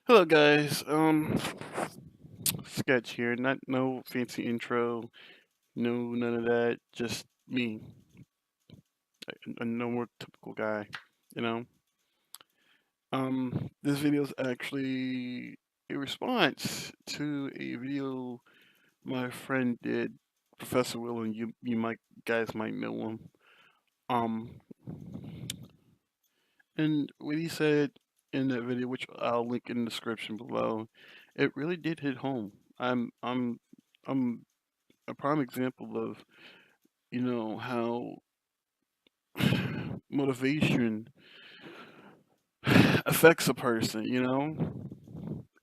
Hello guys, Sketch here. Not no fancy intro, no none of that. Just me, a normal typical guy. You know. This video is actually a response to a video my friend did, Professor Will, and you might guys might know him. Um, and what he said in that video, which I'll link in the description below, it really did hit home. I'm a prime example of how motivation affects a person.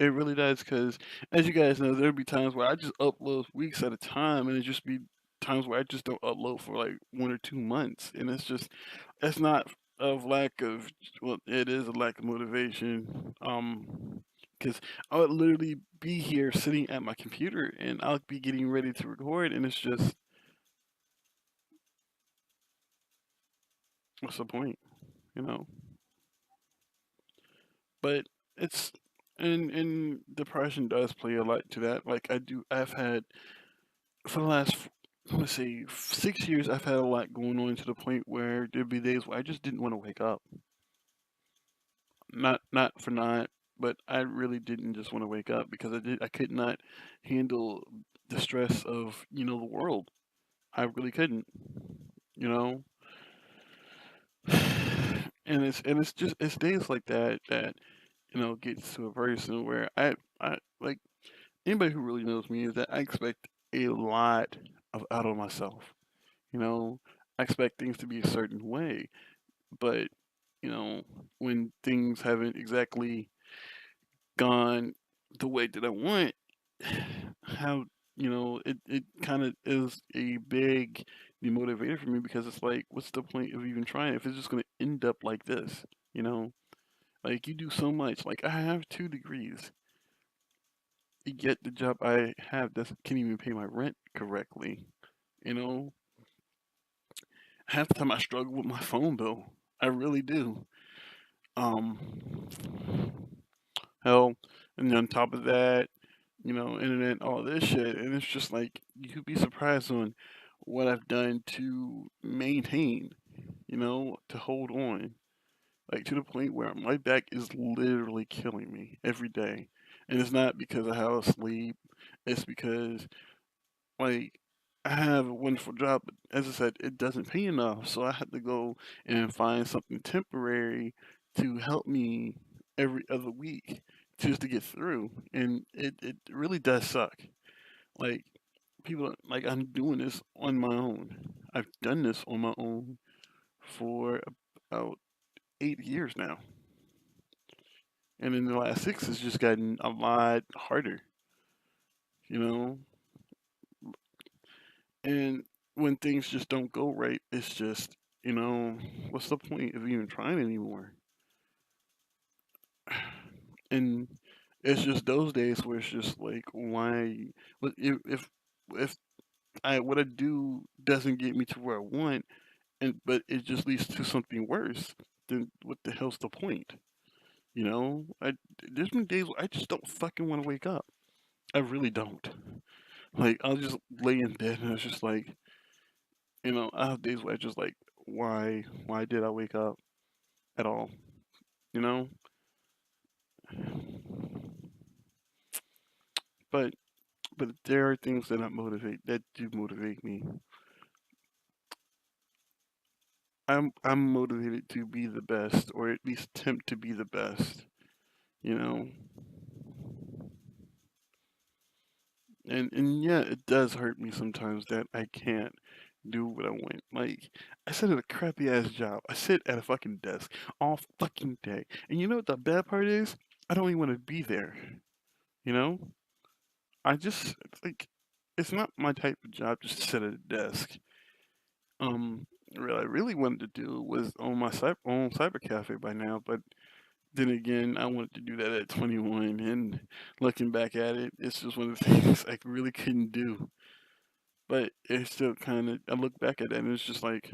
It really does, because as you guys know, there'll be times where I just upload weeks at a time, and it just be times where I just don't upload for like 1 or 2 months, and it's not of lack of, well, it is a lack of motivation. Because I would literally be here sitting at my computer, and I'll be getting ready to record, and it's just, what's the point, you know? But it's and depression does play a lot to that. Like I've had for the last, let's say, 6 years, I've had a lot going on to the point where there'd be days where I just didn't want to wake up. Not for not, but I really didn't just want to wake up because I could not handle the stress of the world. I really couldn't, you know. And it's just it's days like that gets to a person where I like, anybody who really knows me is that I expect a lot of out of myself. You know, I expect things to be a certain way, but when things haven't exactly gone the way that I want, how it kind of is a big demotivator for me, because it's like, what's the point of even trying if it's just going to end up like this? You know, like, you do so much. Like, I have 2 degrees, yet the job I have doesn't can't even pay my rent correctly. You know, half the time I struggle with my phone bill. I really do. Um, Hell, and then on top of that, internet, all this shit, and it's just like, you'd be surprised on what I've done to maintain, to hold on, like, to the point where my back is literally killing me every day, and it's not because of how I sleep, it's because, like, I have a wonderful job, but as I said, it doesn't pay enough, so I have to go and find something temporary to help me every other week just to get through, and it really does suck. Like, like, I'm doing this on my own. I've done this on my own for about 8 years now, and in the last six, it's just gotten a lot harder, you know. And when things just don't go right, it's just, what's the point of even trying anymore? And it's just those days where it's just like, why? But if I what I do doesn't get me to where I want, and but it just leads to something worse, then what the hell's the point? There's been days where I just don't fucking want to wake up. I really don't. Like, I'll just lay in bed, and it's just like, I have days where I just like, why did I wake up at all? You know? But there are things that do motivate me. I'm motivated to be the best, or at least attempt to be the best, you know? And yeah, it does hurt me sometimes that I can't do what I want. Like, I sit at a crappy ass job. I sit at a fucking desk all fucking day. And you know what the bad part is? I don't even want to be there. You know? It's like, it's not my type of job just to sit at a desk. What I really wanted to do was own my own cyber cafe by now, but then again, I wanted to do that at 21, and looking back at it, it's just one of the things I really couldn't do. But it's still kind of, I look back at it and it's just like,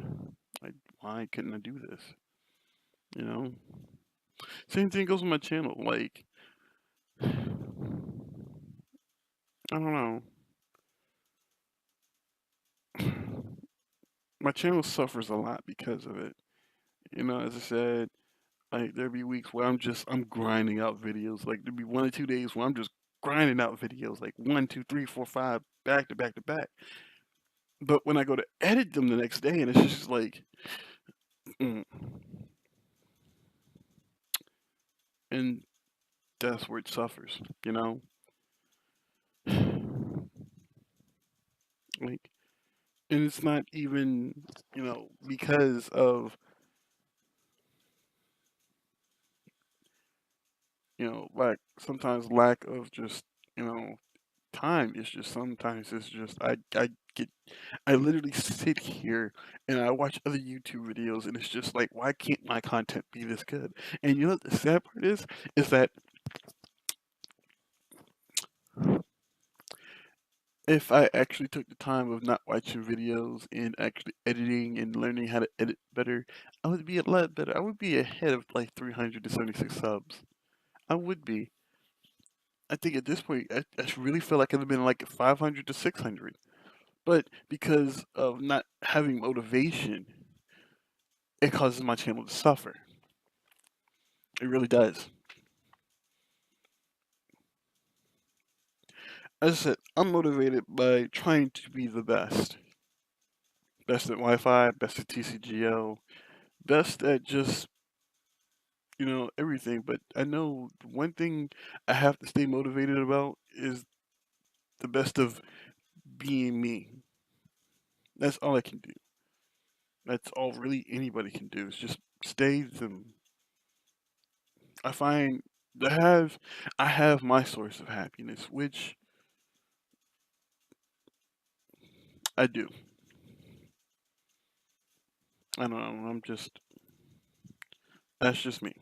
why couldn't I do this? You know? Same thing goes with my channel. Like, I don't know. My channel suffers a lot because of it. As I said, like there'd be weeks where I'm grinding out videos. Like there'd be 1 or 2 days where I'm just grinding out videos, like one, two, three, four, five, back to back to back. But when I go to edit them the next day, and it's just like, mm, and that's where it suffers. Like, and it's not even, because of, like sometimes lack of just, you know, time. It's just sometimes it's just get I literally sit here and I watch other YouTube videos and it's just like, why can't my content be this good? And you know what the sad part is that if I actually took the time of not watching videos and actually editing and learning how to edit better, I would be a lot better. I would be ahead of like 376 subs. I would be. I think at this point, I really feel like I'd have been like 500 to 600. But because of not having motivation, it causes my channel to suffer. It really does. As I said, I'm motivated by trying to be the best. Best at Wi-Fi, best at TCGO, best at just, everything. But I know one thing I have to stay motivated about is the best of being me. That's all I can do. That's all really anybody can do is just stay them. I find I have my source of happiness, which I do. I don't know. That's just me.